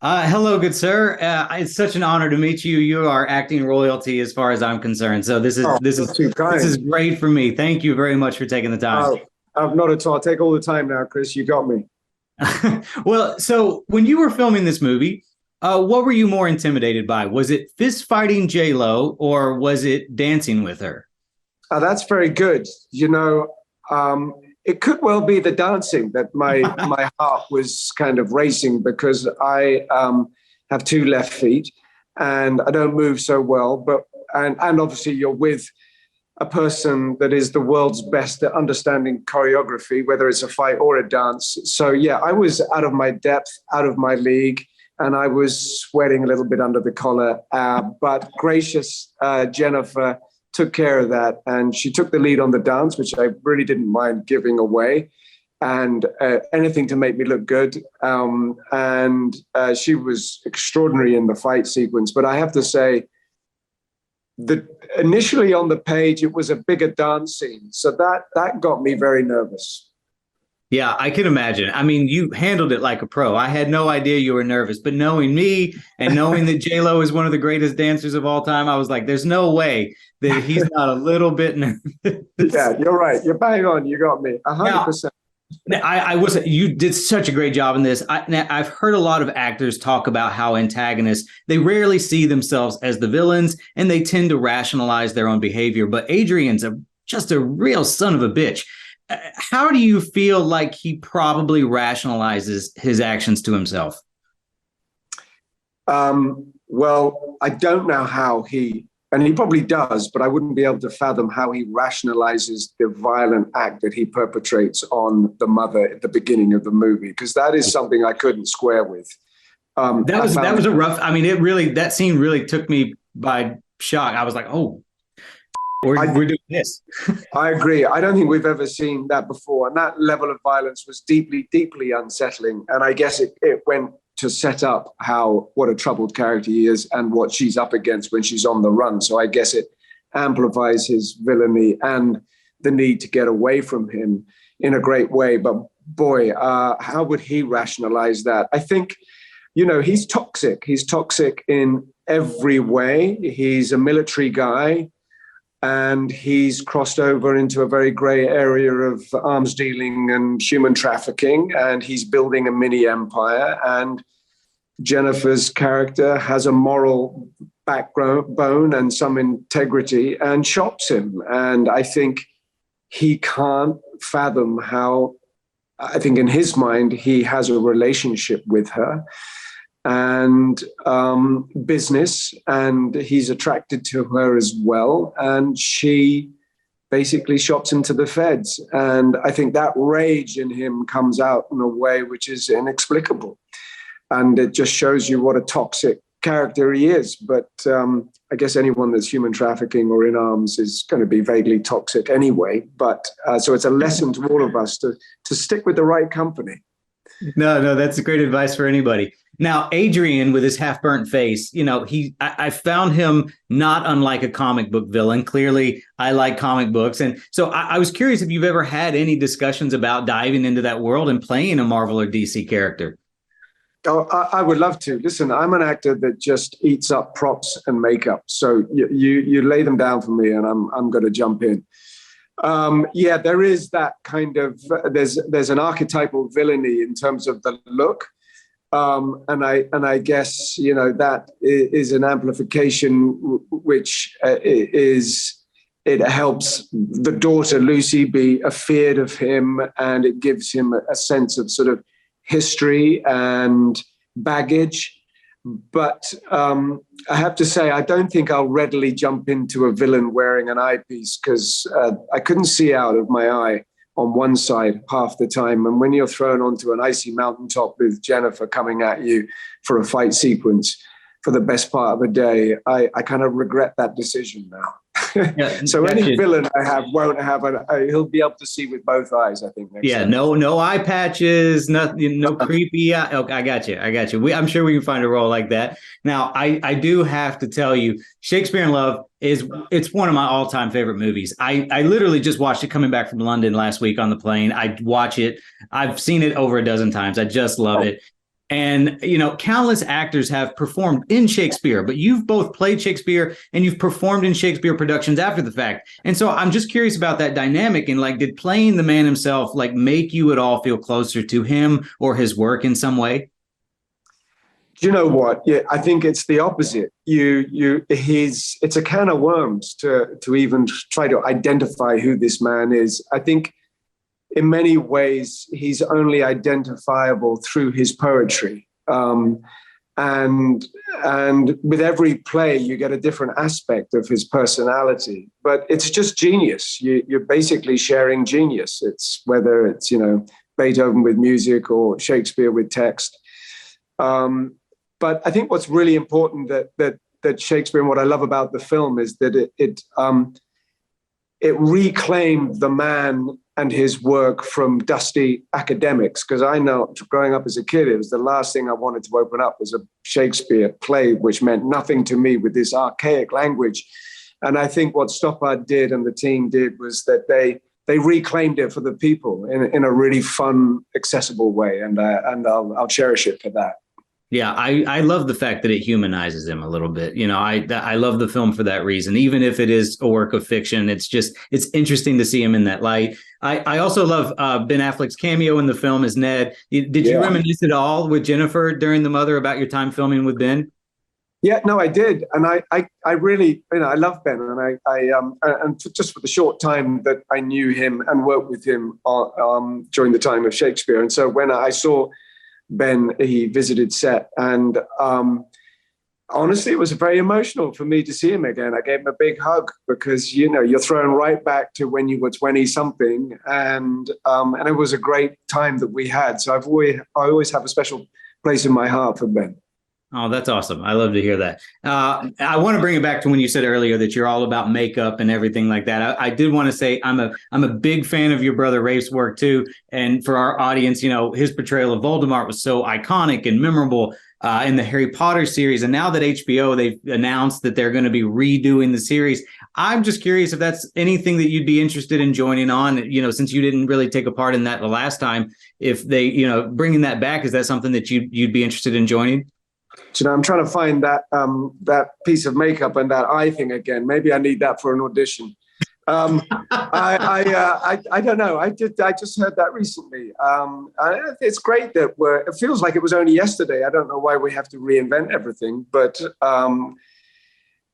Hello, good sir. It's such an honor to meet you. You are acting royalty as far as I'm concerned. So this is Oh, this is not too this is kind. great for me. Thank you very much for taking the time. Oh, not at all. I'll take all the time now, Chris. You got me. Well, so when you were filming this movie, what were you more intimidated by? Was it fist fighting J Lo or was it dancing with her? That's very good. It could well be the dancing that my heart was kind of racing because I have two left feet and I don't move so well. And obviously you're with a person that is the world's best at understanding choreography, whether it's a fight or a dance. So yeah, I was out of my depth, out of my league, and I was sweating a little bit under the collar. But gracious Jennifer took care of that, and she took the lead on the dance, which I really didn't mind giving away. And anything to make me look good. And she was extraordinary in the fight sequence. But I have to say, initially on the page it was a bigger dance scene, so that got me very nervous. Yeah, I can imagine. I mean, you handled it like a pro. I had no idea you were nervous, but knowing me and knowing that J Lo is one of the greatest dancers of all time, I was like, "There's no way that he's not a little bit nervous." Yeah, you're right, you're bang on, you got me Now, 100%. I was you did such a great job in this. I've heard a lot of actors talk about how antagonists they rarely see themselves as the villains, and they tend to rationalize their own behavior. But Adrian's just a real son of a bitch. How do you feel like he probably rationalizes his actions to himself? Well, I don't know how and he probably does, but I wouldn't be able to fathom how he rationalizes the violent act that he perpetrates on the mother at the beginning of the movie, because that is something I couldn't square with. That was a rough. I mean, it really that scene really took me by shock. I was like, oh, we're doing this. I agree. I don't think we've ever seen that before. And that level of violence was deeply, deeply unsettling. And I guess it went to set up what a troubled character he is and what she's up against when she's on the run. So I guess it amplifies his villainy and the need to get away from him in a great way. But boy, how would he rationalize that? I think, he's toxic. He's toxic in every way. He's a military guy, and he's crossed over into a very gray area of arms dealing and human trafficking, and he's building a mini empire. And Jennifer's character has a moral backbone and some integrity and shops him. And I think he can't fathom how, I think in his mind, he has a relationship with her and business, and he's attracted to her as well. And she basically shops him to the feds. And I think that rage in him comes out in a way which is inexplicable. And it just shows you what a toxic character he is. But I guess anyone that's human trafficking or in arms is going to be vaguely toxic anyway. But so it's a lesson to all of us to stick with the right company. No, that's great advice for anybody. Now, Adrian, with his half-burnt face, I found him not unlike a comic book villain. Clearly, I like comic books. And so I was curious if you've ever had any discussions about diving into that world and playing a Marvel or DC character. Oh, I would love to. Listen, I'm an actor that just eats up props and makeup. So you lay them down for me and I'm going to jump in. Yeah, there is that kind of, there's an archetypal villainy in terms of the look. And I guess, that is an amplification, which it helps the daughter, Lucy, be afeared of him. And it gives him a sense of sort of history and baggage. But I have to say, I don't think I'll readily jump into a villain wearing an eyepiece, because I couldn't see out of my eye on one side half the time. And when you're thrown onto an icy mountaintop with Jennifer coming at you for a fight sequence for the best part of a day, I kind of regret that decision now. Yeah, so any villain I have won't have he'll be able to see with both eyes, I think. Yeah, time. No eye patches, nothing, no creepy. Oh, I got you. I'm sure we can find a role like that. Now, I do have to tell you, Shakespeare in Love it's one of my all-time favorite movies. I literally just watched it coming back from London last week on the plane. I watch it. I've seen it over a dozen times. I just love it. And, countless actors have performed in Shakespeare, but you've both played Shakespeare and you've performed in Shakespeare productions after the fact. And so I'm just curious about that dynamic, and like, did playing the man himself like make you at all feel closer to him or his work in some way? Do you know what? Yeah, I think it's the opposite. It's a can of worms to even try to identify who this man is. I think in many ways, he's only identifiable through his poetry. And with every play, you get a different aspect of his personality. But it's just genius. You're basically sharing genius. It's whether it's, Beethoven with music or Shakespeare with text. But I think what's really important that Shakespeare, and what I love about the film, is that it reclaimed the man and his work from dusty academics. Because I know, growing up as a kid, it was the last thing I wanted to open up was a Shakespeare play, which meant nothing to me, with this archaic language. And I think what Stoppard did and the team did was that they reclaimed it for the people in a really fun, accessible way. And I'll cherish it for that. Yeah, I love the fact that it humanizes him a little bit. I love the film for that reason. Even if it is a work of fiction, it's interesting to see him in that light. I also love Ben Affleck's cameo in the film as Ned. Did you reminisce at all with Jennifer during The Mother about your time filming with Ben? Yeah, no, I did, and I really, I love Ben, and and just for the short time that I knew him and worked with him during the time of Shakespeare, and so when I saw Ben, he visited set, and honestly, it was very emotional for me to see him again. I gave him a big hug because you're thrown right back to when you were 20 something, and it was a great time that we had. So I always have a special place in my heart for Ben. Oh, that's awesome. I love to hear that. I want to bring it back to when you said earlier that you're all about makeup and everything like that. I did want to say I'm a big fan of your brother Rafe's work too. And for our audience, his portrayal of Voldemort was so iconic and memorable in the Harry Potter series. And now that HBO, they've announced that they're going to be redoing the series. I'm just curious if that's anything that you'd be interested in joining on, since you didn't really take a part in that the last time. If they, bringing that back, is that something that you'd be interested in joining? I'm trying to find that piece of makeup and that eye thing again. Maybe I need that for an audition. I don't know. I just heard that recently. It's great that it feels like it was only yesterday. I don't know why we have to reinvent everything, but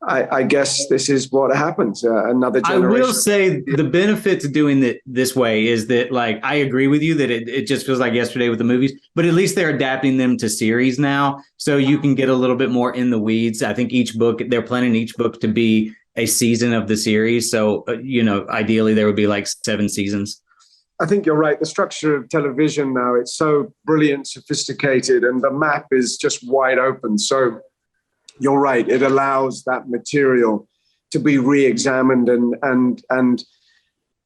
I guess this is what happens. Another generation. I will say the benefit to doing it this way is that, like, I agree with you that it just feels like yesterday with the movies, but at least they're adapting them to series now. So you can get a little bit more in the weeds. I think they're planning each book to be a season of the series. So, ideally there would be like 7 seasons. I think you're right. The structure of television now, it's so brilliant, sophisticated, and the map is just wide open. So you're right. It allows that material to be re-examined and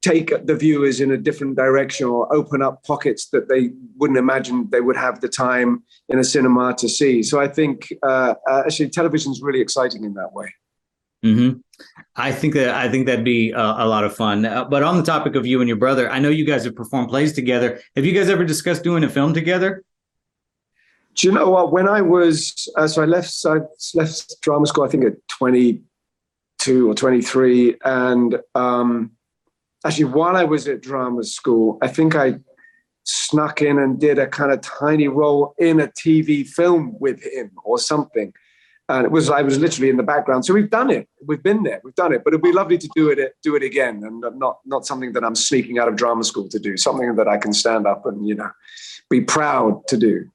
take the viewers in a different direction, or open up pockets that they wouldn't imagine they would have the time in a cinema to see. So I think actually television is really exciting in that way. Mm-hmm. I think that'd be a lot of fun. But on the topic of you and your brother, I know you guys have performed plays together. Have you guys ever discussed doing a film together? Do you know what? When I was, I left drama school, I think at 22 or 23. And actually, while I was at drama school, I think I snuck in and did a kind of tiny role in a TV film with him or something. And I was literally in the background. So we've done it. We've been there. We've done it. But it'd be lovely to do it again, and not something that I'm sneaking out of drama school to do. Something that I can stand up and be proud to do.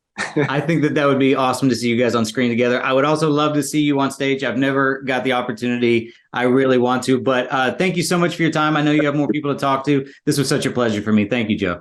I think that would be awesome to see you guys on screen together. I would also love to see you on stage. I've never got the opportunity. I really want to. But thank you so much for your time. I know you have more people to talk to. This was such a pleasure for me. Thank you, Joe.